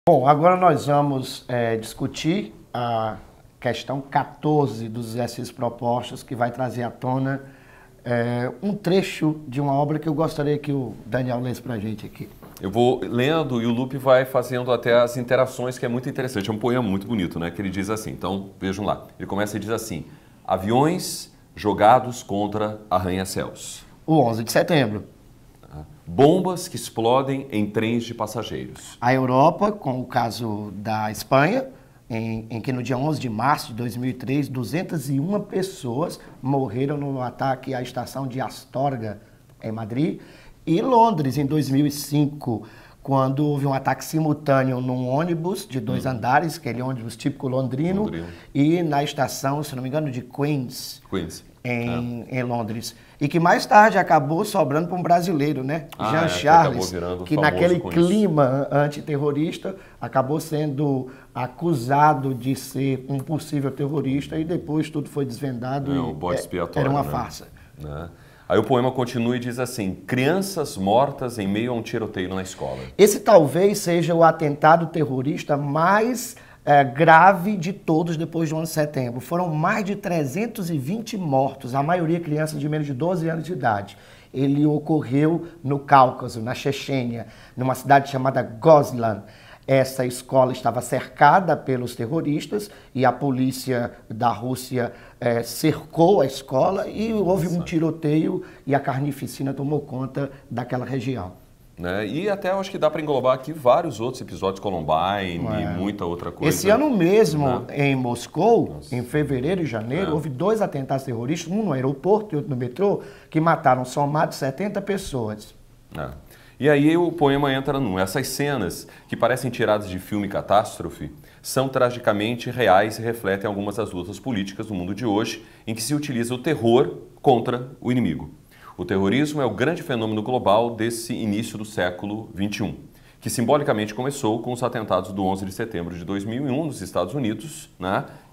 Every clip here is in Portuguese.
Bom, agora nós vamos discutir a questão 14 dos exercícios propostos, que vai trazer à tona um trecho de uma obra que eu gostaria que o Daniel lesse para a gente aqui. Eu vou lendo e o Lupe vai fazendo até as interações, que é muito interessante. É um poema muito bonito, né? Que ele diz assim, então vejam lá. Ele começa e diz assim: aviões jogados contra arranha-céus. O 11 de setembro. Bombas que explodem em trens de passageiros. A Europa, com o caso da Espanha, em que no dia 11 de março de 2003, 201 pessoas morreram no ataque à estação de Astorga, em Madrid. E Londres, em 2005, quando houve um ataque simultâneo num ônibus de 2 andares, aquele ônibus típico londrino, e na estação, se não me engano, de Queens. Em Londres. E que mais tarde acabou sobrando para um brasileiro, né? Jean Charles, que naquele clima antiterrorista acabou sendo acusado de ser um possível terrorista e depois tudo foi desvendado o bode expiatório, era uma né? farsa. Aí o poema continua e diz assim: crianças mortas em meio a um tiroteio na escola. Esse talvez seja o atentado terrorista mais grave de todos depois do 11 de setembro. Foram mais de 320 mortos, a maioria crianças de menos de 12 anos de idade. Ele ocorreu no Cáucaso, na Chechênia, numa cidade chamada Gozlan. Essa escola estava cercada pelos terroristas e a polícia da Rússia cercou a escola e houve um tiroteio e a carnificina tomou conta daquela região. E até eu acho que dá para englobar aqui vários outros episódios, Columbine e muita outra coisa. Esse ano mesmo, em Moscou, em fevereiro e janeiro, houve 2 atentados terroristas, um no aeroporto e outro no metrô, que mataram somados 70 pessoas. E aí o poema entra essas cenas que parecem tiradas de filme catástrofe são tragicamente reais e refletem algumas das lutas políticas do mundo de hoje, em que se utiliza o terror contra o inimigo. O terrorismo é o grande fenômeno global desse início do século XXI, que simbolicamente começou com os atentados do 11 de setembro de 2001 nos Estados Unidos,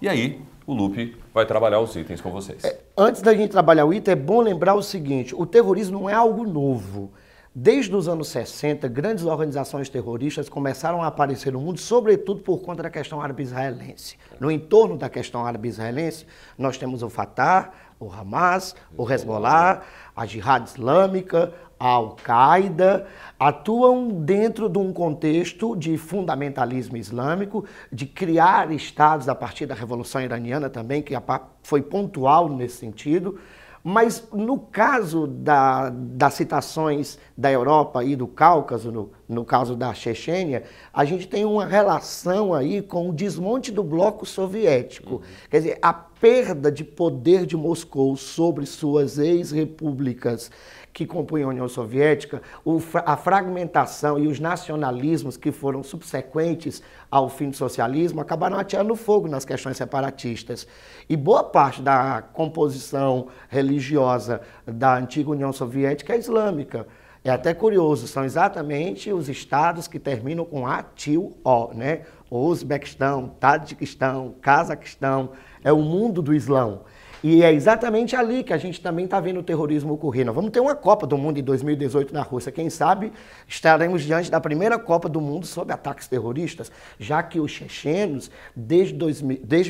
E aí o Lupe vai trabalhar os itens com vocês. Antes da gente trabalhar o item, é bom lembrar o seguinte: o terrorismo não é algo novo. Desde os anos 60, grandes organizações terroristas começaram a aparecer no mundo, sobretudo por conta da questão árabe-israelense. No entorno da questão árabe-israelense, nós temos o Fatah, o Hamas, o Hezbollah, a Jihad Islâmica, a Al-Qaeda, atuam dentro de um contexto de fundamentalismo islâmico, de criar estados a partir da Revolução Iraniana também, que foi pontual nesse sentido. Mas no caso das citações da Europa e do Cáucaso, no caso da Chechênia, a gente tem uma relação aí com o desmonte do bloco soviético. Quer dizer, a perda de poder de Moscou sobre suas ex-repúblicas que compunham a União Soviética, a fragmentação e os nacionalismos que foram subsequentes ao fim do socialismo acabaram ateando fogo nas questões separatistas. E boa parte da composição religiosa da antiga União Soviética é islâmica. É até curioso, são exatamente os estados que terminam com A-Til-O, né? Uzbequistão, Tadiquistão, Cazaquistão, é o mundo do Islão. E é exatamente ali que a gente também está vendo o terrorismo ocorrer. Nós vamos ter uma Copa do Mundo em 2018 na Rússia. Quem sabe estaremos diante da primeira Copa do Mundo sob ataques terroristas, já que os chechenos, desde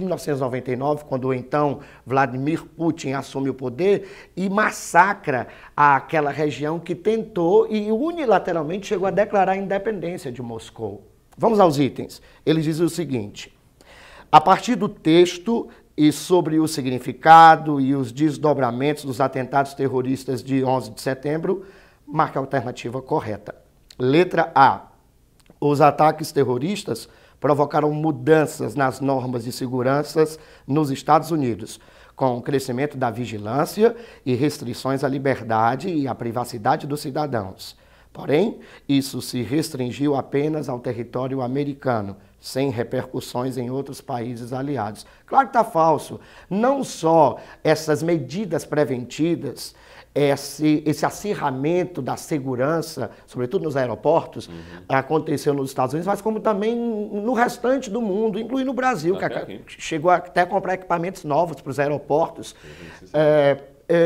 1999, quando então Vladimir Putin assume o poder e massacra aquela região que tentou e unilateralmente chegou a declarar a independência de Moscou. Vamos aos itens. Ele diz o seguinte: a partir do texto e sobre o significado e os desdobramentos dos atentados terroristas de 11 de setembro, marque a alternativa correta. Letra A. Os ataques terroristas provocaram mudanças nas normas de segurança nos Estados Unidos, com o crescimento da vigilância e restrições à liberdade e à privacidade dos cidadãos. Porém, isso se restringiu apenas ao território americano, sem repercussões em outros países aliados. Claro que está falso. Não só essas medidas preventivas, esse acirramento da segurança, sobretudo nos aeroportos, aconteceu nos Estados Unidos, mas como também no restante do mundo, incluindo o Brasil, que chegou até a comprar equipamentos novos para os aeroportos.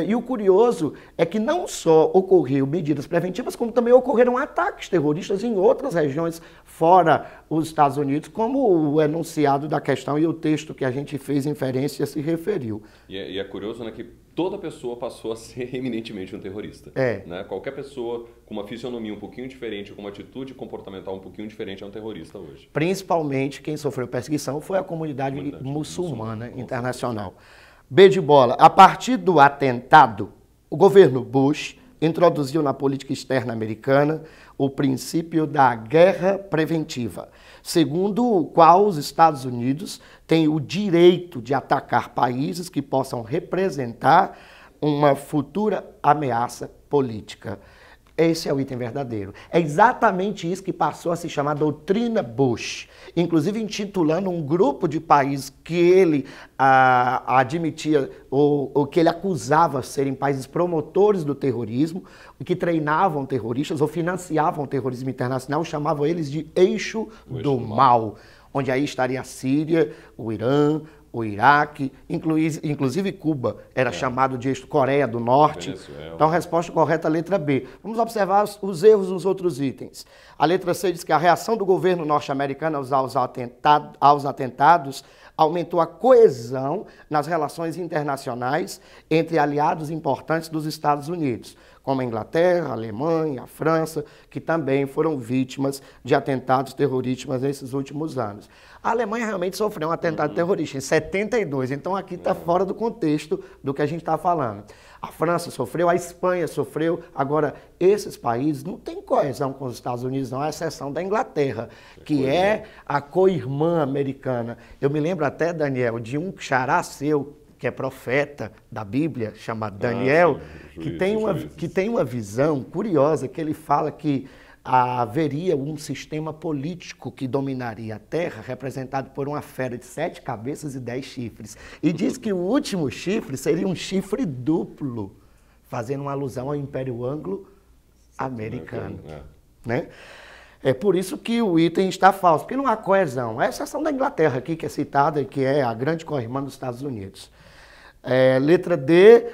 E o curioso é que não só ocorreu medidas preventivas, como também ocorreram ataques terroristas em outras regiões fora os Estados Unidos, como o enunciado da questão e o texto que a gente fez inferência se referiu. E é curioso, né, que toda pessoa passou a ser eminentemente um terrorista. Né? Qualquer pessoa com uma fisionomia um pouquinho diferente, com uma atitude comportamental um pouquinho diferente é um terrorista hoje. Principalmente quem sofreu perseguição foi a comunidade muçulmana internacional. B de bola. A partir do atentado, o governo Bush introduziu na política externa americana o princípio da guerra preventiva, segundo o qual os Estados Unidos têm o direito de atacar países que possam representar uma futura ameaça política. Esse é o item verdadeiro. É exatamente isso que passou a se chamar Doutrina Bush, inclusive intitulando um grupo de países que ele admitia ou que ele acusava serem países promotores do terrorismo, que treinavam terroristas ou financiavam o terrorismo internacional, chamavam eles de Eixo do Mal, onde aí estaria a Síria, o Irã, o Iraque, inclusive Cuba, era chamado de Coreia do Norte. Venezuela. Então, a resposta correta é a letra B. Vamos observar os erros nos outros itens. A letra C diz que a reação do governo norte-americano aos atentados aumentou a coesão nas relações internacionais entre aliados importantes dos Estados Unidos, como a Inglaterra, a Alemanha, a França, que também foram vítimas de atentados terroristas nesses últimos anos. A Alemanha realmente sofreu um atentado terrorista em 72, então aqui está fora do contexto do que a gente está falando. A França sofreu, a Espanha sofreu. Agora, esses países não têm coesão com os Estados Unidos, não, à exceção da Inglaterra, que é a co-irmã americana. Eu me lembro até, Daniel, de um xará seu, que é profeta da Bíblia, chamado Daniel, que tem uma visão curiosa, que ele fala que haveria um sistema político que dominaria a Terra, representado por uma fera de 7 cabeças e 10 chifres. E diz que o último chifre seria um chifre duplo, fazendo uma alusão ao Império Anglo-Americano. Né? É por isso que o item está falso, porque não há coesão. É a exceção da Inglaterra aqui, que é citada e que é a grande co-irmã dos Estados Unidos. Letra D,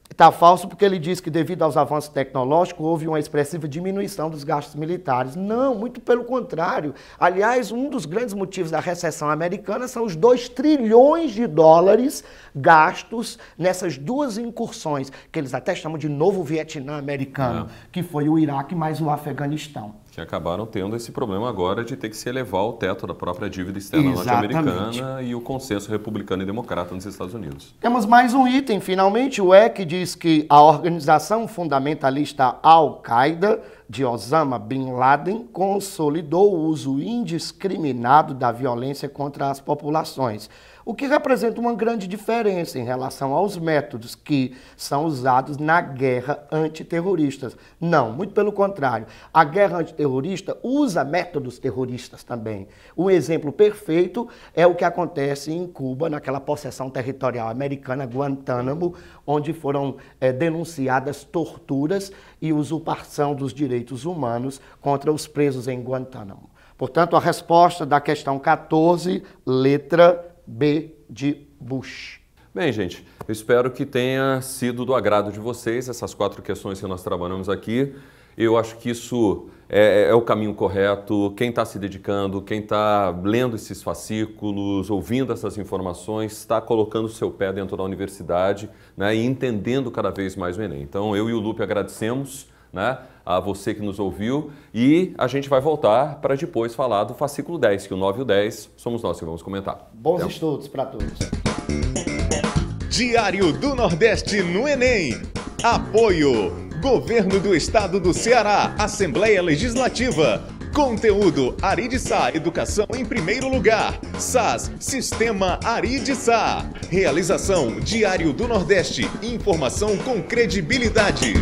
está falso porque ele diz que devido aos avanços tecnológicos houve uma expressiva diminuição dos gastos militares. Não, muito pelo contrário. Aliás, um dos grandes motivos da recessão americana são os 2 trilhões de dólares gastos nessas duas incursões, que eles até chamam de novo Vietnã americano, que foi o Iraque mais o Afeganistão. Que acabaram tendo esse problema agora de ter que se elevar ao teto da própria dívida externa norte-americana e o consenso republicano e democrata nos Estados Unidos. Temos mais um item, finalmente. O EC diz que a organização fundamentalista Al-Qaeda de Osama Bin Laden consolidou o uso indiscriminado da violência contra as populações, o que representa uma grande diferença em relação aos métodos que são usados na guerra antiterrorista. Não, muito pelo contrário. A guerra antiterrorista usa métodos terroristas também. Um exemplo perfeito é o que acontece em Cuba, naquela possessão territorial americana, Guantánamo, onde foram denunciadas torturas e usurpação dos direitos humanos contra os presos em Guantánamo. Portanto, a resposta da questão 14, letra B de Bush. Bem, gente, eu espero que tenha sido do agrado de vocês essas 4 questões que nós trabalhamos aqui. Eu acho que isso é o caminho correto. Quem está se dedicando, quem está lendo esses fascículos, ouvindo essas informações, está colocando o seu pé dentro da universidade, né, e entendendo cada vez mais o Enem. Então, eu e o Lupe agradecemos, né, a você que nos ouviu, e a gente vai voltar para depois falar do fascículo 10, que o 9 e o 10 somos nós que vamos comentar. Bons estudos para todos. Diário do Nordeste no Enem. Apoio: Governo do Estado do Ceará, Assembleia Legislativa. Conteúdo: Aridsa, Educação em primeiro lugar. SAS, Sistema Aridsa. Realização: Diário do Nordeste, informação com credibilidade.